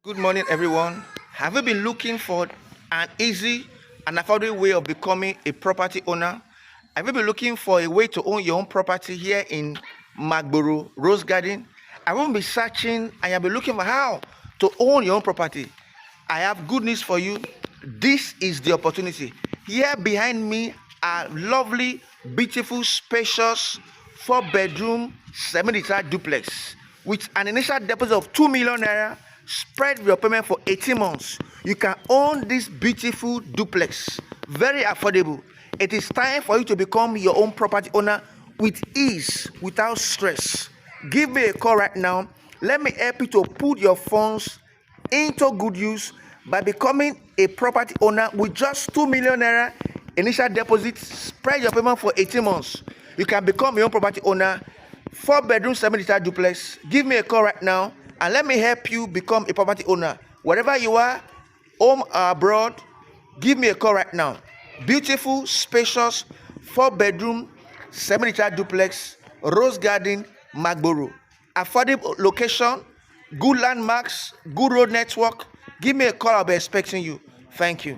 Good morning, everyone. Have you been looking for an easy and affordable way of becoming a property owner? Have you been looking for a way to own your own property here in Magboro, Rose Garden? I won't be searching and you'll be looking for how to own your own property. I have good news for you. This is the opportunity. Here behind me are lovely, beautiful, spacious, 4-bedroom, semi-detached duplex with an initial deposit of 2 million naira. Spread your payment for 18 months. You can own this beautiful duplex. Very affordable. It is time for you to become your own property owner with ease, without stress. Give me a call right now. Let me help you to put your funds into good use by becoming a property owner with just 2 million naira initial deposit. Spread your payment for 18 months. You can become your own property owner. 4-bedroom, semi-detached duplex. Give me a call right now and let me help you become a property owner. Wherever you are, home or abroad, give me a call right now. Beautiful, spacious, 4-bedroom, semi-detached duplex, Rose Garden, Magboro. Affordable location, good landmarks, good road network. Give me a call. I'll be expecting you. Thank you.